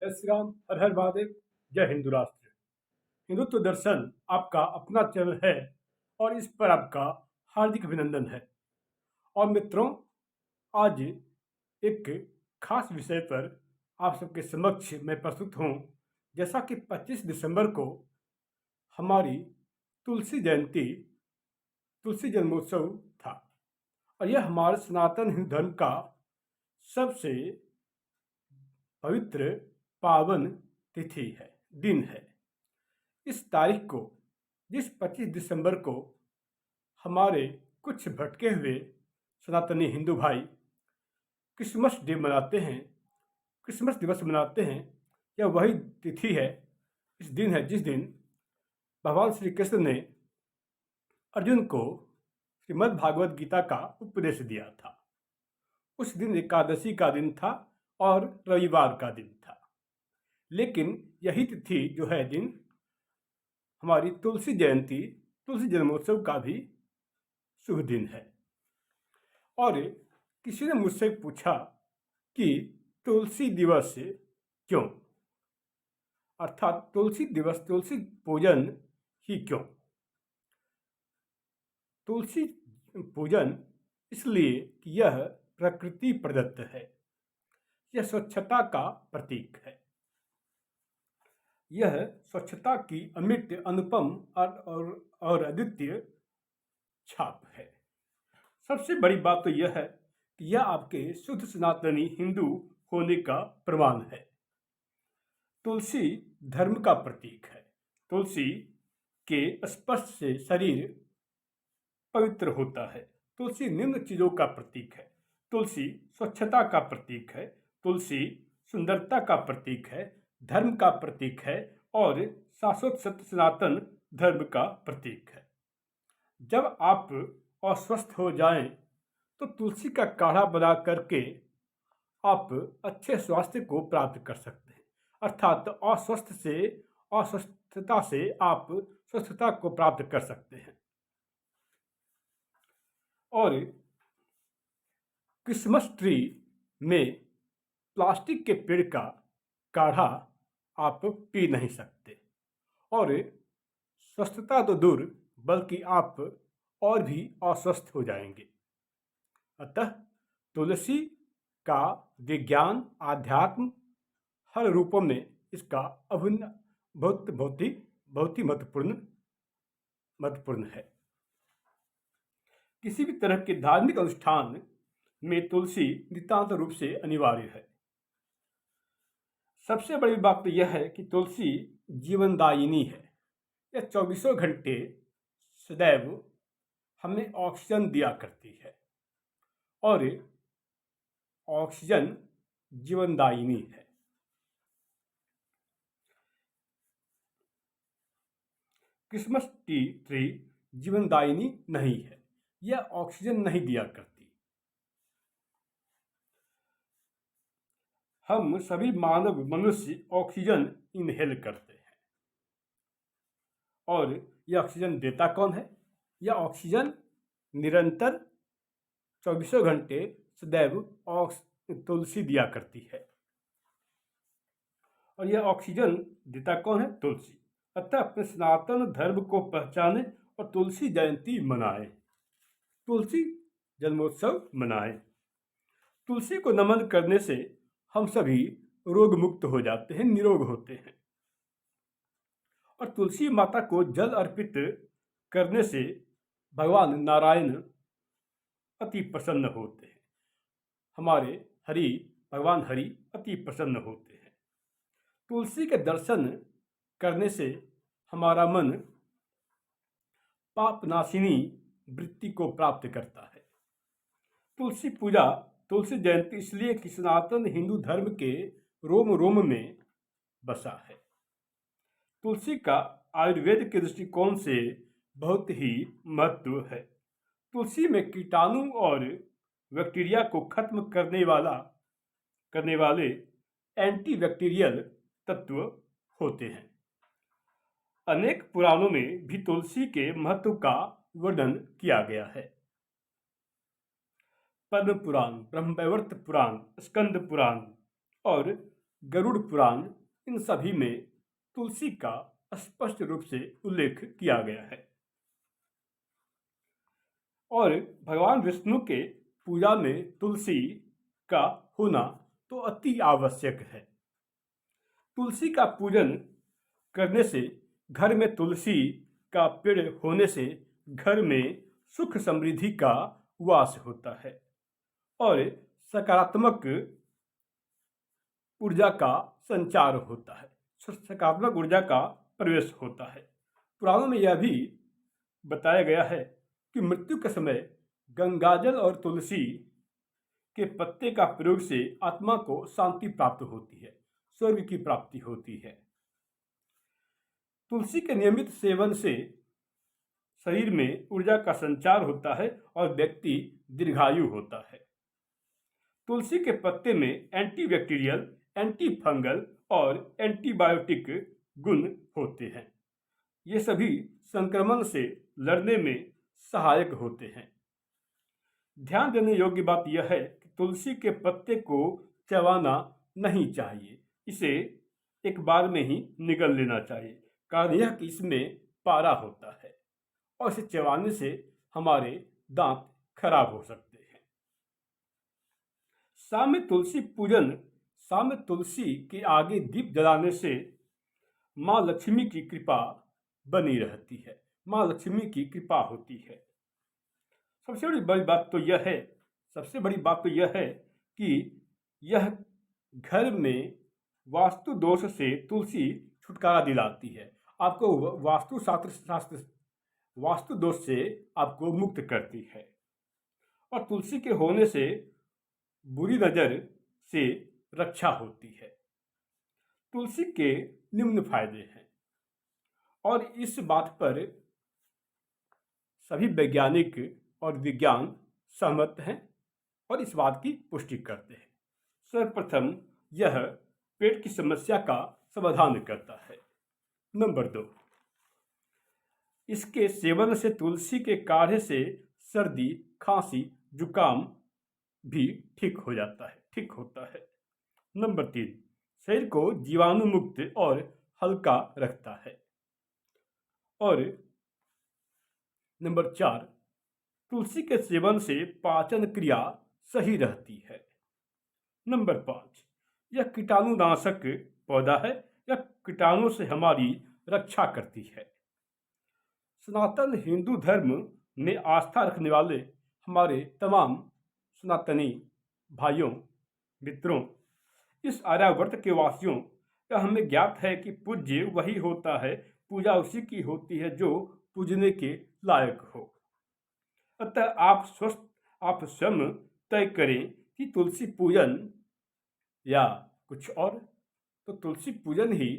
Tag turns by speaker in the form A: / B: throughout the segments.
A: जय श्री राम, हर हर महादेव, जय हिंदू राष्ट्र। हिंदुत्व दर्शन आपका अपना चैनल है और इस पर आपका हार्दिक अभिनंदन है। और मित्रों, आज एक खास विषय पर आप सबके समक्ष मैं प्रस्तुत हूँ। जैसा कि 25 दिसंबर को हमारी तुलसी जयंती, तुलसी जन्मोत्सव था और यह हमारे सनातन हिंदू धर्म का सबसे पवित्र पावन तिथि है, दिन है। इस तारीख को, जिस 25 दिसंबर को हमारे कुछ भटके हुए सनातनी हिंदू भाई क्रिसमस डे मनाते हैं, क्रिसमस दिवस मनाते हैं, यह वही तिथि है, इस दिन है जिस दिन भगवान श्री कृष्ण ने अर्जुन को श्रीमद् भागवत गीता का उपदेश दिया था। उस दिन एकादशी का दिन था और रविवार का दिन था। लेकिन यही तिथि जो है दिन हमारी तुलसी जयंती, तुलसी जन्मोत्सव का भी शुभ दिन है। और किसी ने मुझसे पूछा कि तुलसी दिवस क्यों, अर्थात तुलसी दिवस, तुलसी पूजन ही क्यों। तुलसी पूजन इसलिए कि यह प्रकृति प्रदत्त है, यह स्वच्छता का प्रतीक है, यह स्वच्छता की अमिट, अनुपम और अद्वितीय छाप है। सबसे बड़ी बात तो यह है कि यह आपके शुद्ध सनातनी हिंदू होने का प्रमाण है। तुलसी धर्म का प्रतीक है। तुलसी के स्पर्श से शरीर पवित्र होता है। तुलसी निम्न चीजों का प्रतीक है। तुलसी स्वच्छता का प्रतीक है। तुलसी सुंदरता का प्रतीक है, धर्म का प्रतीक है और शाश्वत सत्य सनातन धर्म का प्रतीक है। जब आप अस्वस्थ हो जाएं तो तुलसी का काढ़ा बना करके आप अच्छे स्वास्थ्य को प्राप्त कर सकते हैं। अर्थात अस्वस्थता से आप स्वस्थता को प्राप्त कर सकते हैं। और क्रिसमस ट्री में प्लास्टिक के पेड़ का काढ़ा आप पी नहीं सकते और स्वस्थता तो दूर बल्कि आप और भी अस्वस्थ हो जाएंगे। अतः तुलसी का विज्ञान, आध्यात्म हर रूपों में इसका अभिन्न बहुत ही महत्वपूर्ण है। किसी भी तरह के धार्मिक अनुष्ठान में तुलसी नितांत रूप से अनिवार्य है। सबसे बड़ी बात तो यह है कि तुलसी जीवनदायिनी है। यह 24 घंटे सदैव हमें ऑक्सीजन दिया करती है और ऑक्सीजन जीवनदायिनी है। क्रिसमस ट्री जीवनदायिनी नहीं है, यह ऑक्सीजन नहीं दिया करती। हम सभी मनुष्य ऑक्सीजन इनहेल करते हैं और यह ऑक्सीजन देता कौन है? यह ऑक्सीजन निरंतर 24 घंटे सदैव तुलसी दिया करती है और यह ऑक्सीजन देता कौन है? तुलसी। अतः अपने सनातन धर्म को पहचाने और तुलसी जयंती मनाएं, तुलसी जन्मोत्सव मनाएं। तुलसी को नमन करने से हम सभी रोग मुक्त हो जाते हैं, निरोग होते हैं। और तुलसी माता को जल अर्पित करने से भगवान नारायण अति प्रसन्न होते हैं। हमारे भगवान हरि अति प्रसन्न होते हैं। तुलसी के दर्शन करने से हमारा मन पापनाशिनी वृत्ति को प्राप्त करता है। तुलसी पूजा, तुलसी जयंती इसलिए कि सनातन हिंदू धर्म के रोम रोम में बसा है। तुलसी का आयुर्वेद के दृष्टिकोण से बहुत ही महत्व है। तुलसी में कीटाणु और बैक्टीरिया को खत्म करने वाले एंटीबैक्टीरियल तत्व होते हैं। अनेक पुराणों में भी तुलसी के महत्व का वर्णन किया गया है। पद्म पुराण, ब्रह्मवैवर्त पुराण, स्कंद पुराण और गरुड़ पुराण, इन सभी में तुलसी का स्पष्ट रूप से उल्लेख किया गया है। और भगवान विष्णु के पूजा में तुलसी का होना तो अति आवश्यक है। तुलसी का पूजन करने से, घर में तुलसी का पेड़ होने से घर में सुख समृद्धि का वास होता है और सकारात्मक ऊर्जा का संचार होता है, सकारात्मक ऊर्जा का प्रवेश होता है। पुराणों में यह भी बताया गया है कि मृत्यु के समय गंगाजल और तुलसी के पत्ते का प्रयोग से आत्मा को शांति प्राप्त होती है, स्वर्ग की प्राप्ति होती है। तुलसी के नियमित सेवन से शरीर में ऊर्जा का संचार होता है और व्यक्ति दीर्घायु होता है। तुलसी के पत्ते में एंटीबैक्टीरियल, एंटी फंगल और एंटीबायोटिक गुण होते हैं। ये सभी संक्रमण से लड़ने में सहायक होते हैं। ध्यान देने योग्य बात यह है कि तुलसी के पत्ते को चबाना नहीं चाहिए, इसे एक बार में ही निगल लेना चाहिए। कारण यह कि इसमें पारा होता है और इसे चबाने से हमारे दांत खराब हो सकते हैं। शाम में तुलसी पूजन, शाम में तुलसी के आगे दीप जलाने से माँ लक्ष्मी की कृपा बनी रहती है, माँ लक्ष्मी की कृपा होती है। सबसे बड़ी बात तो यह है कि यह घर में वास्तु दोष से तुलसी छुटकारा दिलाती है, आपको वास्तु दोष से आपको मुक्त करती है। और तुलसी के होने से बुरी नजर से रक्षा होती है। तुलसी के निम्न फायदे हैं और इस बात पर सभी वैज्ञानिक और विज्ञान सहमत हैं और इस बात की पुष्टि करते हैं। सर्वप्रथम, यह पेट की समस्या का समाधान करता है। नंबर 2, इसके सेवन से तुलसी के काढ़े से सर्दी, खांसी, जुकाम भी ठीक होता है। नंबर 3, शरीर को जीवाणु मुक्त और हल्का रखता है। और नंबर 4, तुलसी के सेवन से पाचन क्रिया सही रहती है। नंबर 5, यह कीटाणुनाशक पौधा है, यह कीटाणु से हमारी रक्षा करती है। सनातन हिंदू धर्म में आस्था रखने वाले हमारे तमाम सनातनी भाइयों, मित्रों, इस आर्यावर्त के वासियों का हमें ज्ञात है कि पूज्य वही होता है, पूजा उसी की होती है जो पूजने के लायक हो। अतः आप स्वयं तय करें कि तुलसी पूजन या कुछ और। तो तुलसी पूजन ही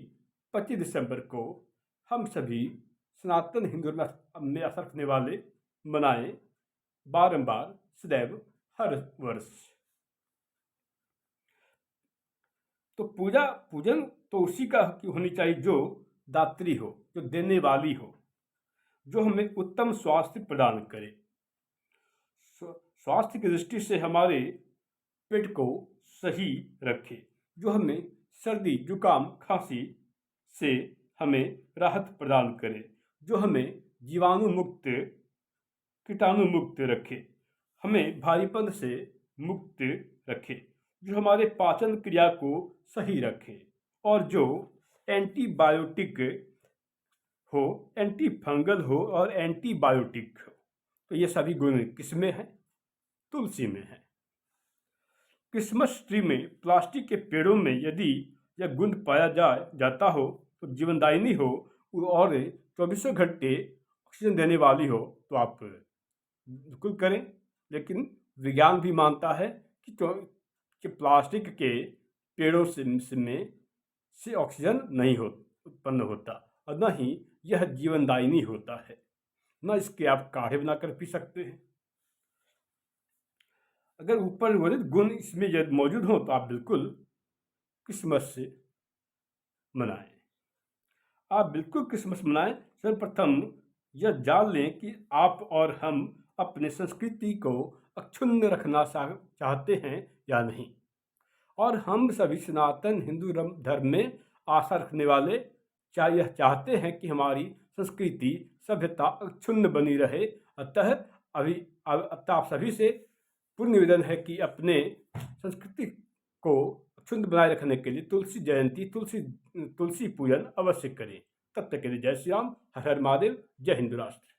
A: 25 दिसंबर को हम सभी सनातन हिंदू में आस्था रखने वाले मनाएं, बारंबार, सदैव, हर वर्ष। तो पूजन तो उसी का की होनी चाहिए जो दात्री हो, जो देने वाली हो, जो हमें उत्तम स्वास्थ्य प्रदान करे, स्वास्थ्य की दृष्टि से हमारे पेट को सही रखे, जो हमें सर्दी, जुकाम, खांसी से हमें राहत प्रदान करे, जो हमें जीवाणु मुक्त, कीटाणु मुक्त रखे, हमें भारीपन से मुक्त रखे, जो हमारे पाचन क्रिया को सही रखे और जो एंटीबायोटिक हो, एंटी फंगल हो और एंटीबायोटिक हो। तो ये सभी गुण किसमें हैं? तुलसी में है। क्रिसमस ट्री में, प्लास्टिक के पेड़ों में यदि यह गुण पाया जाता हो तो जीवनदायिनी हो और 24 घंटे ऑक्सीजन देने वाली हो, तो आप बिल्कुल करें। लेकिन विज्ञान भी मानता है कि प्लास्टिक के पेड़ों से ऑक्सीजन नहीं उत्पन्न होता और न ही यह जीवनदायिनी होता है, न इसके आप काढ़े बनाकर पी सकते हैं। अगर ऊपर वर्णित गुण इसमें यदि मौजूद हो तो आप बिल्कुल क्रिसमस से मनाएं। आप बिल्कुल क्रिसमस मनाएं। सर्वप्रथम यह जान लें कि आप और हम अपने संस्कृति को अक्षुण्ण रखना चाहते हैं या नहीं, और हम सभी सनातन हिंदू धर्म में आस्था रखने वाले यह चाहते हैं कि हमारी संस्कृति सभ्यता अक्षुण्ण बनी रहे। अतः आप सभी से पूर्ण निवेदन है कि अपने संस्कृति को अक्षुण्ण बनाए रखने के लिए तुलसी जयंती तुलसी पूजन अवश्य करें। तब तक के लिए जय श्री राम, हर हर महादेव, जय हिंद राष्ट्र।